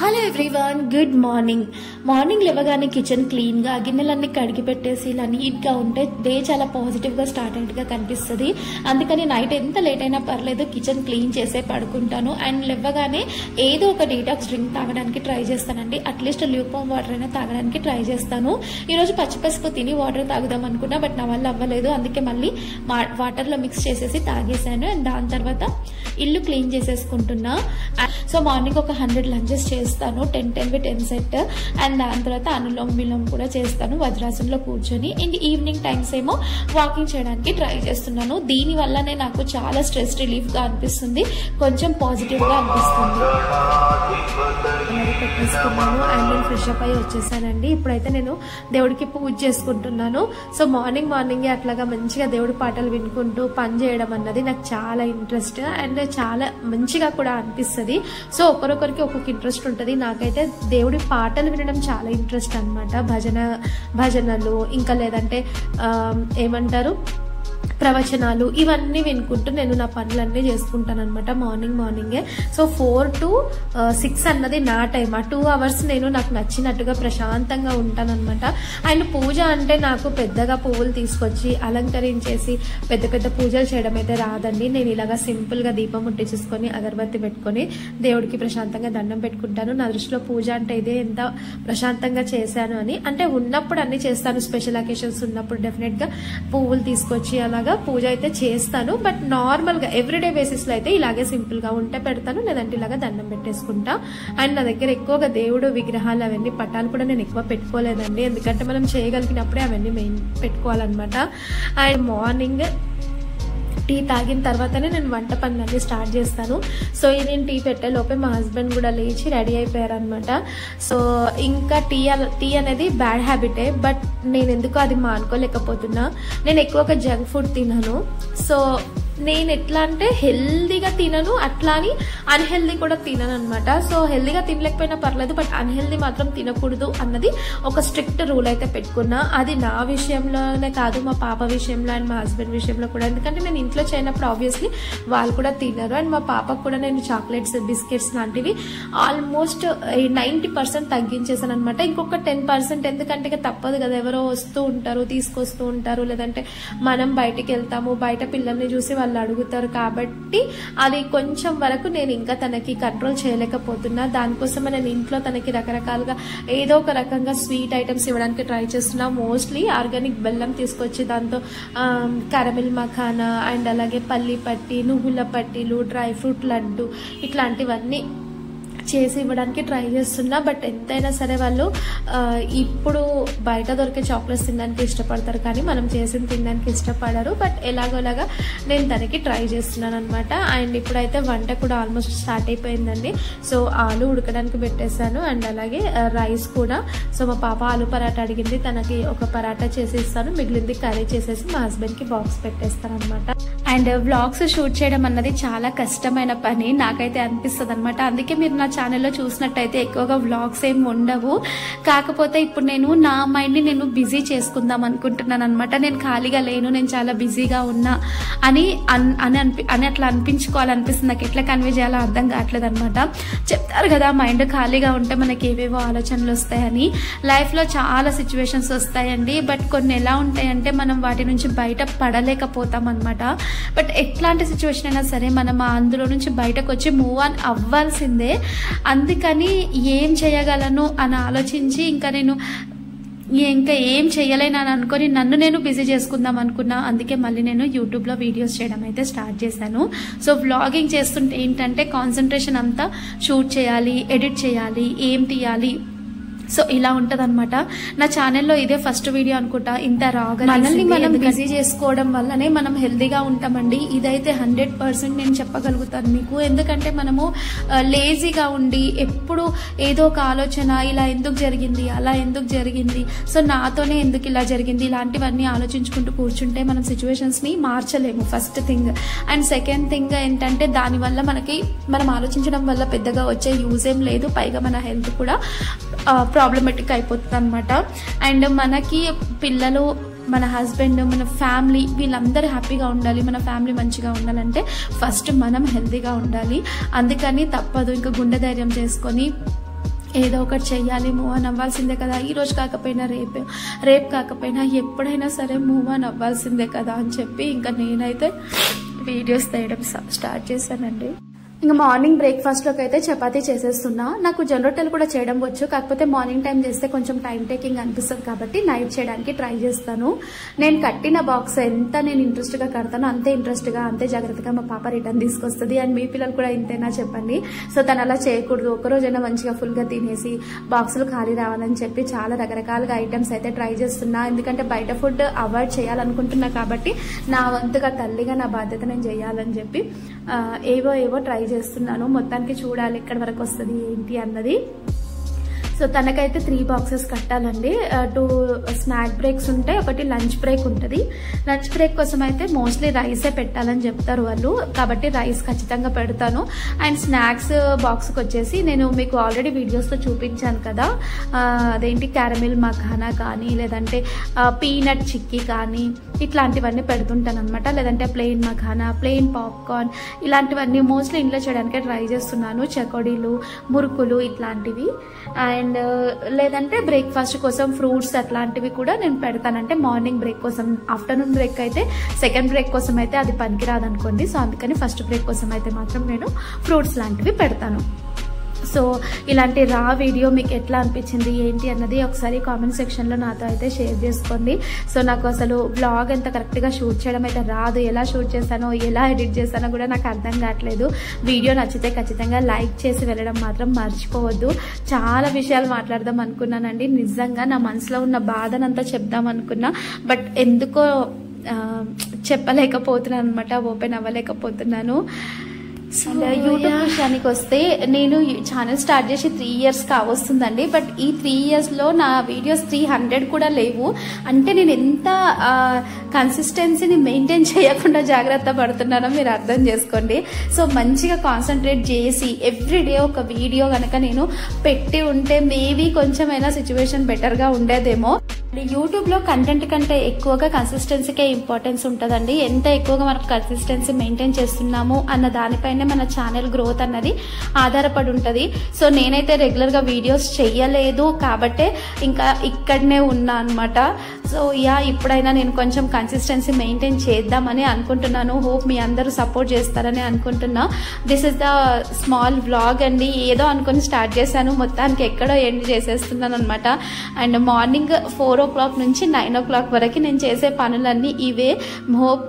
Hello everyone, good morning. Morning లేవగానే kitchen క్లీన్గా గిన్నెలన్నీ కడిగి పెట్టేసి ఇలా నీట్గా ఉంటే డే చాలా పాజిటివ్గా స్టార్ట్ అయినట్టుగా కనిపిస్తుంది. అందుకని నైట్ ఎంత లేట్ అయినా పర్లేదు కిచెన్ క్లీన్ చేసే పడుకుంటాను. అండ్ లేవగానే ఏదో ఒక డీటాక్స్ డ్రింక్ తాగడానికి ట్రై చేస్తానండి. అట్లీస్ట్ ల్యూక్వామ్ వాటర్ అయినా తాగడానికి ట్రై చేస్తాను. ఈరోజు పచ్చిపసుపు తిని వాటర్ తాగుదాం అనుకున్నా, బట్ నా వల్ల అవ్వలేదు. అందుకే మళ్ళీ వాటర్లో మిక్స్ చేసేసి తాగేసాను. అండ్ దాని తర్వాత ఇల్లు క్లీన్ చేసేసుకుంటున్నా. సో మార్నింగ్ ఒక 100 లంచెస్ చేస్తాను, 10 సెట్. అండ్ దాని తర్వాత అనులోమ్ విలోమ్ కూడా చేస్తాను వజ్రాసనంలో కూర్చొని. అండ్ ఈవినింగ్ టైమ్స్ ఏమో వాకింగ్ చేయడానికి ట్రై చేస్తున్నాను. దీని వల్లనే నాకు చాలా స్ట్రెస్ రిలీఫ్ గా అనిపిస్తుంది, కొంచెం పాజిటివ్ గా అనిపిస్తుంది. పెట్టేసుకున్నాను అండ్ నేను ఫ్రెష్ అప్ అయ్యి వచ్చేసానండి. ఇప్పుడైతే నేను దేవుడికి పూజ చేసుకుంటున్నాను. సో మార్నింగే అట్లాగా మంచిగా దేవుడి పాటలు వినుకుంటూ పని చేయడం అన్నది నాకు చాలా ఇంట్రెస్ట్ అండ్ చాలా మంచిగా కూడా అనిపిస్తుంది. సో ఒకరొకరికి ఒక్కొక్క ఇంట్రెస్ట్ ఉంటుంది. నాకైతే దేవుడి పాటలు వినడం చాలా ఇంట్రెస్ట్ అనమాట. భజనలు ఇంకా లేదంటే ఏమంటారు ప్రవచనాలు, ఇవన్నీ వినుకుంటూ నేను నా పనులన్నీ చేసుకుంటాను అనమాట మార్నింగే. సో 4 to 6 అన్నది నా టైం. ఆ 2 hours నేను నాకు నచ్చినట్టుగా ప్రశాంతంగా ఉంటానన్నమాట. అండ్ పూజ అంటే నాకు పెద్దగా పువ్వులు తీసుకొచ్చి అలంకరించేసి పెద్ద పూజలు చేయడం అయితే రాదండి. నేను ఇలాగా సింపుల్గా దీపం ముట్టించేసుకొని అగరబత్తి పెట్టుకొని దేవుడికి ప్రశాంతంగా దండం పెట్టుకుంటాను. నా దృష్టిలో పూజ అంటే ఇదే, ఎంత ప్రశాంతంగా చేశాను అని. అంటే ఉన్నప్పుడు అన్ని చేస్తాను, స్పెషల్ అకేషన్స్ ఉన్నప్పుడు డెఫినెట్గా పువ్వులు తీసుకొచ్చి అలాగా పూజ అయితే చేస్తాను. బట్ నార్మల్ గా ఎవ్రీడే బేసిస్ లో అయితే ఇలాగే సింపుల్ గా ఉంటే పెడతాను, లేదంటే ఇలాగా దండం పెట్టేసుకుంటా. అండ్ నా దగ్గర ఎక్కువగా దేవుడు విగ్రహాలు అవన్నీ పటాలు కూడా నేను ఎక్కువ పెట్టుకోలేదండి, ఎందుకంటే మనం చేయగలిగినప్పుడే అవన్నీ మెయిన్ పెట్టుకోవాలన్నమాట. అండ్ మార్నింగ్ టీ తాగిన తర్వాతనే నేను వంట పనులన్నీ స్టార్ట్ చేస్తాను. సో నేను టీ పెట్టే లోపే మా హస్బెండ్ కూడా లేచి రెడీ అయిపోయారు అనమాట. సో ఇంకా టీ అనేది బ్యాడ్ హ్యాబిటే, బట్ నేను ఎందుకో అది మానుకోలేకపోతున్నా. నేను ఎక్కువగా జంక్ ఫుడ్ తినను. సో నేను ఎట్లా అంటే హెల్దీగా తినను, అట్లా అని అన్హెల్దీ కూడా తినను అనమాట. సో హెల్దీగా తినలేకపోయినా పర్లేదు, బట్ అన్హెల్దీ మాత్రం తినకూడదు అన్నది ఒక స్ట్రిక్ట్ రూల్ అయితే పెట్టుకున్నా. అది నా విషయంలోనే కాదు, మా పాప విషయంలో అండ్ మా హస్బెండ్ విషయంలో కూడా. ఎందుకంటే నేను ఇంట్లో చేయనప్పుడు ఆబ్వియస్లీ వాళ్ళు కూడా తినరు. అండ్ మా పాపకు కూడా నేను చాక్లెట్స్, బిస్కెట్స్ లాంటివి ఆల్మోస్ట్ 90% తగ్గించేసాను అనమాట. ఇంకొక 10% ఎందుకంటే ఇక తప్పదు కదా, ఎవరో వస్తూ ఉంటారు, తీసుకొస్తూ ఉంటారు, లేదంటే మనం బయటికి వెళ్తాము, బయట పిల్లల్ని చూసి వాళ్ళు అడుగుతారు. కాబట్టి అది కొంచెం వరకు నేను ఇంకా తనకి కంట్రోల్ చేయలేకపోతున్నా. దానికోసమే నేను ఇంట్లో తనకి రకరకాలుగా ఏదో ఒక రకంగా స్వీట్ ఐటమ్స్ ఇవ్వడానికి ట్రై చేస్తున్నా. మోస్ట్లీ ఆర్గానిక్ బెల్లం తీసుకొచ్చి దాంతో కరమిల్ మఖానా అండ్ అలాగే పల్లి పట్టి, నువ్వుల పట్టీలు, డ్రై ఫ్రూట్ లడ్డు ఇట్లాంటివన్నీ చేసి ఇవ్వడానికి ట్రై చేస్తున్నా. బట్ ఎంతైనా సరే వాళ్ళు ఇప్పుడు బయట దొరికే చాక్లెట్స్ తినడానికి ఇష్టపడతారు, కానీ మనం చేసి తినడానికి ఇష్టపడరు. బట్ ఎలాగోలాగా నేను తనకి ట్రై చేస్తున్నాను అనమాట. అండ్ ఇప్పుడైతే వంట కూడా ఆల్మోస్ట్ స్టార్ట్ అయిపోయిందండి. సో ఆలు ఉడకడానికి పెట్టేశాను అండ్ అలాగే రైస్ కూడా. సో మా పాప ఆలు పరాటా అడిగింది, తనకి ఒక పరాటా చేసి ఇస్తాను, మిగిలింది కర్రీ చేసేసి మా హస్బెండ్కి బాక్స్ పెట్టేస్తాను అనమాట. అండ్ వ్లాగ్స్ షూట్ చేయడం అన్నది చాలా కష్టమైన పని నాకైతే అనిపిస్తుంది అనమాట. అందుకే మీరు నా ఛానల్లో చూసినట్టయితే ఎక్కువగా వ్లాగ్స్ ఏమి ఉండవు. కాకపోతే ఇప్పుడు నేను నా మైండ్ని నేను బిజీ చేసుకుందాం అనుకుంటున్నాను అనమాట. నేను ఖాళీగా లేను, నేను చాలా బిజీగా ఉన్నా అని అట్లా అనిపించుకోవాలనిపిస్తుంది. నాకు ఎట్లా కన్వే చేయాలో అర్థం కావట్లేదు అనమాట. చెప్తారు కదా, మైండ్ ఖాళీగా ఉంటే మనకి ఏవేవో ఆలోచనలు వస్తాయని. లైఫ్లో చాలా సిచ్యువేషన్స్ వస్తాయండి, బట్ కొన్ని ఎలా ఉంటాయంటే మనం వాటి నుంచి బయట పడలేకపోతాం అనమాట. బట్ ఎట్లాంటి సిచ్యువేషన్ అయినా సరే మనం అందులో నుంచి బయటకు వచ్చి మూవ్ ఆన్ అవ్వాల్సిందే. అందుకని ఏం చేయగలను అని ఆలోచించి ఇంకా ఏం చేయలేను అని అనుకొని నన్ను నేను బిజీ చేసుకుందాం అనుకున్నా. అందుకే మళ్ళీ నేను యూట్యూబ్లో వీడియోస్ చేయడం అయితే స్టార్ట్ చేశాను. సో వ్లాగింగ్ చేస్తుంటే ఏంటంటే కాన్సన్ట్రేషన్ అంతా షూట్ చేయాలి, ఎడిట్ చేయాలి, ఏం తీయాలి, సో ఇలా ఉంటది అనమాట. నా ఛానల్లో ఇదే ఫస్ట్ వీడియో అనుకుంటా ఇంత రాగా. మనల్ని మనం బిజీ చేసుకోవడం వల్లనే మనం హెల్దీగా ఉంటామండి. ఇదైతే 100% నేను చెప్పగలుగుతాను మీకు. ఎందుకంటే మనము లేజీగా ఉండి ఎప్పుడు ఏదో ఒక ఆలోచన, ఇలా ఎందుకు జరిగింది, అలా ఎందుకు జరిగింది, సో నాతోనే ఎందుకు ఇలా జరిగింది, ఇలాంటివన్నీ ఆలోచించుకుంటూ కూర్చుంటే మనం సిచ్యువేషన్స్ని మార్చలేము, first thing. And second thing ఏంటంటే దానివల్ల మనం ఆలోచించడం వల్ల పెద్దగా వచ్చే యూజ్ ఏం లేదు, పైగా మన హెల్త్ కూడా ప్రాబ్లమెటిక్ అయిపోతుంది అనమాట. అండ్ మనకి పిల్లలు, మన హస్బెండ్, మన ఫ్యామిలీ వీళ్ళందరూ హ్యాపీగా ఉండాలి, మన ఫ్యామిలీ మంచిగా ఉండాలంటే ఫస్ట్ మనం హెల్తీగా ఉండాలి. అందుకని తప్పదు, ఇంకా గుండె ధైర్యం చేసుకొని ఏదో ఒకటి చెయ్యాలి, మూవ్ ఆన్ అవ్వాల్సిందే కదా, ఈ రోజు కాకపోయినా రేపు కాకపోయినా ఎప్పుడైనా సరే మూవ్ ఆన్ అవ్వాల్సిందే కదా అని చెప్పి ఇంకా నేనైతే వీడియోస్ తీయడం స్టార్ట్ చేశానండి. ఇంకా మార్నింగ్ బ్రేక్ఫాస్ట్లోకి అయితే చపాతీ చేసేస్తున్నా. నాకు జొన్న రొట్టెలు కూడా చేయడం వచ్చు, కాకపోతే మార్నింగ్ టైం చేస్తే కొంచెం టైం టేకింగ్ అనిపిస్తుంది కాబట్టి నైట్ చేయడానికి ట్రై చేస్తాను. నేను కట్టిన బాక్స్ ఎంత నేను ఇంట్రెస్ట్గా కడతానో అంతే ఇంట్రెస్ట్గా అంతే జాగ్రత్తగా మా పాప రిటర్న్ తీసుకొస్తుంది. అండ్ మీ పిల్లలు కూడా ఇంతేనా చెప్పండి. సో తను అలా చేయకూడదు, ఒక్కరోజైనా మంచిగా ఫుల్గా తినేసి బాక్సులు ఖాళీ రావాలని చెప్పి చాలా రకరకాలుగా ఐటమ్స్ అయితే ట్రై చేస్తున్నా. ఎందుకంటే బయట ఫుడ్ అవాయిడ్ చేయాలనుకుంటున్నా కాబట్టి నా వంతుగా తల్లిగా నా బాధ్యత నేను చేయాలని చెప్పి ఏవో ట్రై చేస్తున్నాను. మొత్తానికి చూడాలి ఎక్కడి వరకు వస్తుంది ఏంటి అన్నది. సో తనకైతే 3 బాక్సెస్ కట్టాలండి. 2 స్నాక్ బ్రేక్స్ ఉంటాయి, ఒకటి లంచ్ బ్రేక్ ఉంటుంది. లంచ్ బ్రేక్ కోసం అయితే మోస్ట్లీ రైసే పెట్టాలని చెప్తారు వాళ్ళు, కాబట్టి రైస్ ఖచ్చితంగా పెడతాను. అండ్ స్నాక్స్ బాక్స్కి వచ్చేసి నేను మీకు ఆల్రెడీ వీడియోస్లో చూపించాను కదా, అదేంటి క్యారమిల్ మఖానా కానీ లేదంటే పీనట్ చిక్కీ కానీ ఇట్లాంటివన్నీ పెడుతుంటాను అనమాట. లేదంటే ప్లెయిన్ మఖానా, ప్లెయిన్ పాప్కార్న్ ఇలాంటివన్నీ మోస్ట్లీ ఇంట్లో చేయడానికి ట్రై చేస్తున్నాను. చకోడీలు, మురుకులు ఇట్లాంటివి. అండ్ లేదంటే బ్రేక్ఫాస్ట్ కోసం ఫ్రూట్స్ అట్లాంటివి కూడా నేను పెడతానంటే మార్నింగ్ బ్రేక్ కోసం. ఆఫ్టర్నూన్ బ్రేక్ అయితే సెకండ్ బ్రేక్ కోసం అయితే అది పనికిరాదు అనుకోండి. సో అందుకని ఫస్ట్ బ్రేక్ కోసం అయితే మాత్రం నేను ఫ్రూట్స్ లాంటివి పెడతాను. సో ఇలాంటి రా వీడియో మీకు ఎట్లా అనిపించింది ఏంటి అన్నది ఒకసారి కామెంట్ సెక్షన్లో నాతో అయితే షేర్ చేసుకోండి. సో నాకు అసలు బ్లాగ్ ఎంత కరెక్ట్గా షూట్ చేయడం అయితే రాదు, ఎలా షూట్ చేశానో ఎలా ఎడిట్ చేశానో కూడా నాకు అర్థం కావట్లేదు. వీడియో నచ్చితే ఖచ్చితంగా లైక్ చేసి వెళ్ళడం మాత్రం మర్చిపోవద్దు. చాలా విషయాలు మాట్లాడదాం అనుకున్నానండి, నిజంగా నా మనసులో ఉన్న బాధనంతా చెప్దాం అనుకున్నా, బట్ ఎందుకో చెప్పలేకపోతున్నాను అనమాట, ఓపెన్ అవ్వలేకపోతున్నాను. యూట్యూబ్ విషయానికి వస్తే నేను ఛానల్ స్టార్ట్ చేసి 3 years కావస్తుందండి. బట్ ఈ 3 yearsలో నా వీడియోస్ 300 కూడా లేవు. అంటే నేను ఎంత కన్సిస్టెన్సీని మెయింటైన్ చేయకుండా జాగ్రత్త పడుతున్నానో మీరు అర్థం చేసుకోండి. సో మంచిగా కాన్సన్ట్రేట్ చేసి ఎవ్రీడే ఒక వీడియో కనుక నేను పెట్టి ఉంటే మేబీ కొంచెమైనా సిచ్యువేషన్ బెటర్గా ఉండేదేమో. యూట్యూబ్లో కంటెంట్ కంటే ఎక్కువగా కన్సిస్టెన్సీకే ఇంపార్టెన్స్ ఉంటుందండి. ఎంత ఎక్కువగా మనకు కన్సిస్టెన్సీ మెయింటైన్ చేస్తున్నాము అన్న దానిపైనే మన ఛానల్ గ్రోత్ అన్నది ఆధారపడి ఉంటుంది. సో నేనైతే రెగ్యులర్గా వీడియోస్ చెయ్యలేదు కాబట్టే ఇంకా ఇక్కడనే ఉన్నా అనమాట. సో ఇప్పుడైనా నేను కొంచెం కన్సిస్టెన్సీ మెయింటైన్ చేద్దామని అనుకుంటున్నాను. హోప్ మీ అందరూ సపోర్ట్ చేస్తారని అనుకుంటున్నా. This is the small vlog అండి. ఏదో అనుకుని స్టార్ట్ చేశాను, మొత్తానికి ఎక్కడో ఎండ్ చేసేస్తున్నాను అనమాట. అండ్ మార్నింగ్ 4 o'clock నుంచి 9 o'clock వరకు నేను చేసే పనులన్నీ ఇవే. హోప్